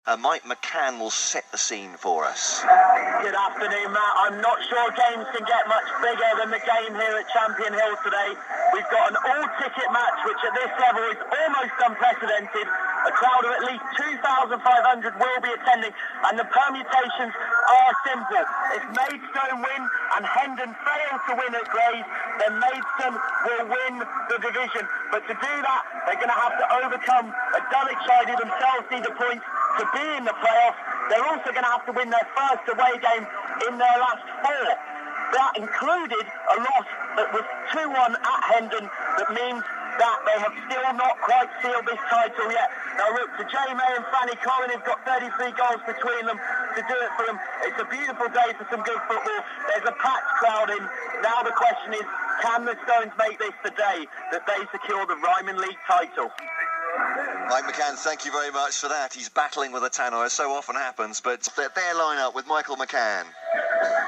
Mike McCann will set the scene for us. Good afternoon, Matt. I'm not sure games can get much bigger than the game here at Champion Hill today. We've got an all-ticket match, which at this level is almost unprecedented. A crowd of at least 2,500 will be attending, and the permutations are simple. If Maidstone win and Hendon fail to win at Grays, then Maidstone will win the division. But to do that, they're going to have to overcome a Dulwich side who themselves need the points to be in the playoffs. They're also going to have to win their first away game in their last 4. That included a loss that was 2-1 at Hendon. That means that they have still not quite sealed this title yet. Now look, to Jay and Franny Collin, who've got 33 goals between them to do it for them. It's a beautiful day for some good football. There's a packed crowd in. Now the question is, can the Stones make this the day that they secure the Ryman League title? Mike McCann, thank you very much for that. He's battling with a tannoy, as so often happens, but their line-up with Michael McCann.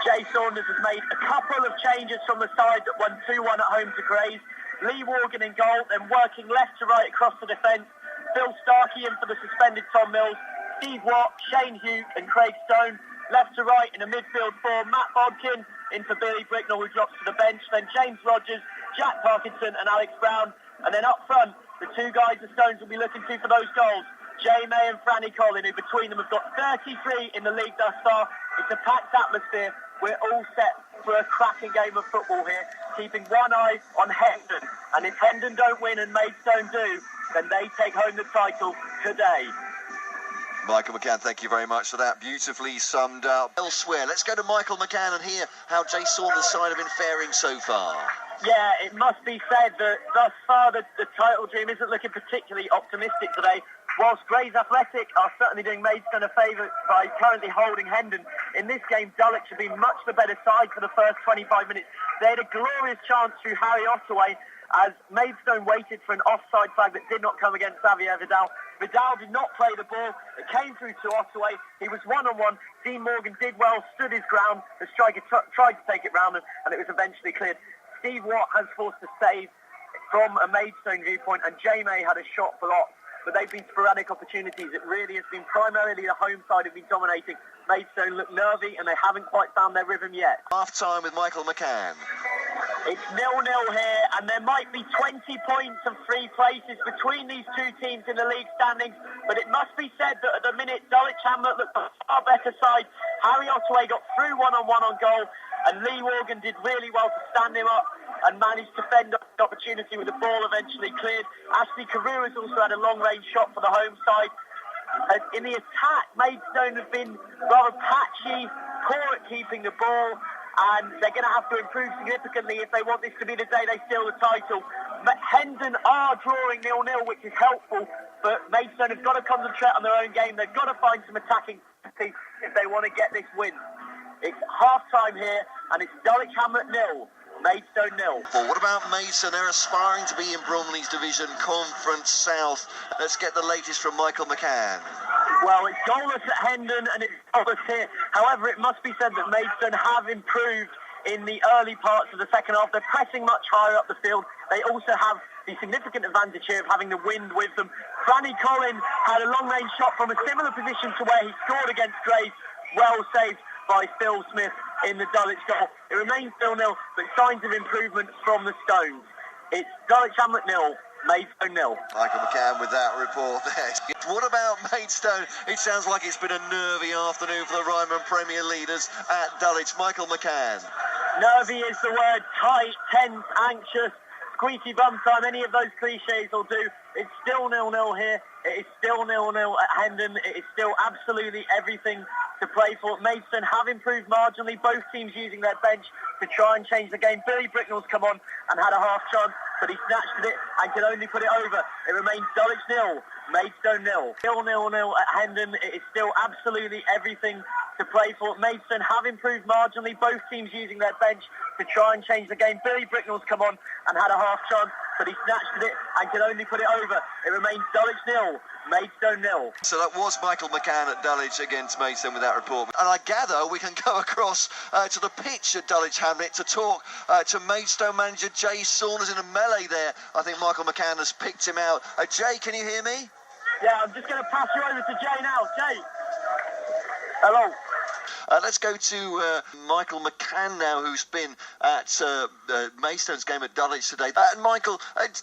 Jay Saunders has made a couple of changes from the side that won 2-1 at home to Grays. Lee Morgan in goal, then working left to right across the defence. Phil Starkey in for the suspended Tom Mills. Steve Watt, Shane Hugh and Craig Stone. Left to right in a midfield 4, Matt Bodkin in for Billy Bricknell, who drops to the bench. Then James Rogers, Jack Parkinson and Alex Brown. And then up front, the two guys the Stones will be looking to for those goals. Jay May and Franny Collin, who between them have got 33 in the league thus far. It's a packed atmosphere. We're all set for a cracking game of football here, keeping one eye on Hendon. And if Hendon don't win and Maidstone do, then they take home the title today. Michael McCann, thank you very much for that. Beautifully summed up. Elsewhere, let's go to Michael McCann and hear how Jay Saunders' side have been faring so far. Yeah, it must be said that thus far the title dream isn't looking particularly optimistic today. Whilst Grays Athletic are certainly doing Maidstone a favour by currently holding Hendon, in this game Dulwich should be much the better side for the first 25 minutes. They had a glorious chance through Harry Ottaway as Maidstone waited for an offside flag that did not come against Xavier Vidal. Vidal did not play the ball. It came through to Ottaway. He was one-on-one. Dean Morgan did well, stood his ground. The striker tried to take it round and it was eventually cleared. Steve Watt has forced a save from a Maidstone viewpoint, and Jay May had a shot blocked. But they've been sporadic opportunities. It really has been primarily the home side who've been dominating. Maidstone look nervy and they haven't quite found their rhythm yet. Half-time with Michael McCann. It's 0-0 here, and there might be 20 points of 3 places between these two teams in the league standings. But it must be said that at the minute, Dulwich Hamlet looked a far better side. Harry Ottaway got through one-on-one on goal, and Lee Morgan did really well to stand him up and managed to fend off the opportunity with the ball eventually cleared. Ashley Carew has also had a long-range shot for the home side. And in the attack, Maidstone have been rather patchy, poor at keeping the ball, and they're going to have to improve significantly if they want this to be the day they steal the title. Hendon are drawing 0-0, which is helpful, but Maidstone have got to concentrate on their own game. They've got to find some attacking if they want to get this win. It's half-time here, and it's Dulwich Hamlet 0, Maidstone 0. Well, what about Maidstone? They're aspiring to be in Bromley's division, Conference South. Let's get the latest from Michael McCann. Well, it's goalless at Hendon and it's goalless here. However, it must be said that Maidstone have improved in the early parts of the second half. They're pressing much higher up the field. They also have the significant advantage here of having the wind with them. Franny Collin had a long-range shot from a similar position to where he scored against Grays. Well saved by Phil Smith in the Dulwich goal. It remains 0-0, but signs of improvement from the Stones. It's Dulwich Hamlet 0, Maidstone 0. Michael McCann with that report there. What about Maidstone? It sounds like it's been a nervy afternoon for the Ryman Premier leaders at Dulwich. Michael McCann. Nervy is the word. Tight, tense, anxious, squeaky bum time. Any of those cliches will do. It's still 0-0 here. It is still 0-0 at Hendon. It is still absolutely everything to play for. Maidstone have improved marginally, both teams using their bench to try and change the game. Billy Bricknell's come on and had a half chance, but he snatched at it and can only put it over. It remains Dulwich 0, Maidstone 0. Still 0-0 at Hendon. It is still absolutely everything to play for. Maidstone have improved marginally, both teams using their bench to try and change the game. Billy Bricknell's come on and had a half chance, but he snatched at it and can only put it over. It remains Dulwich 0, Maidstone 0. So that was Michael McCann at Dulwich against Maidstone with that report. And I gather we can go across to the pitch at Dulwich Hamlet to talk to Maidstone manager Jay Saunders in a melee there. I think Michael McCann has picked him out. Jay, can you hear me? Yeah, I'm just going to pass you over to Jay now. Jay. Hello. Let's go to Michael McCann now, who's been at Maidstone's game at Dulwich today. And Michael,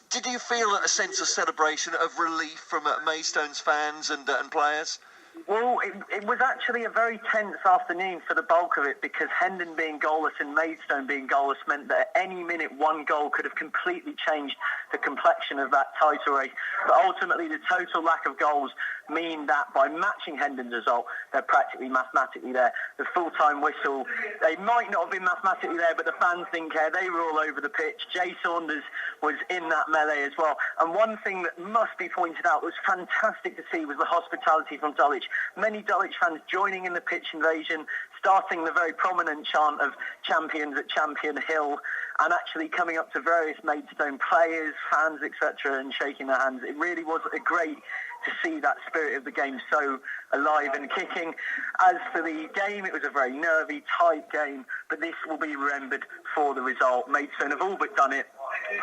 did you feel a sense of celebration, of relief from Maidstone's fans and players? Well, it was actually a very tense afternoon for the bulk of it, because Hendon being goalless and Maidstone being goalless meant that at any minute one goal could have completely changed the complexion of that title race. But ultimately the total lack of goals mean that by matching Hendon's result, they're practically mathematically there. The full-time whistle, they might not have been mathematically there, but the fans didn't care. They were all over the pitch. Jay Saunders was in that melee as well. And one thing that must be pointed out, was fantastic to see, was the hospitality from Dulwich. Many Dulwich fans joining in the pitch invasion, starting the very prominent chant of champions at Champion Hill, and actually coming up to various Maidstone players, fans, etc., and shaking their hands. It really was great to see that spirit of the game so alive and kicking. As for the game, it was a very nervy, tight game, but this will be remembered for the result. Maidstone have all but done it.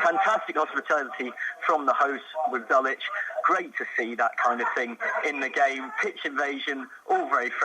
Fantastic hospitality from the hosts with Dulwich. Great to see that kind of thing in the game. Pitch invasion, all very friendly.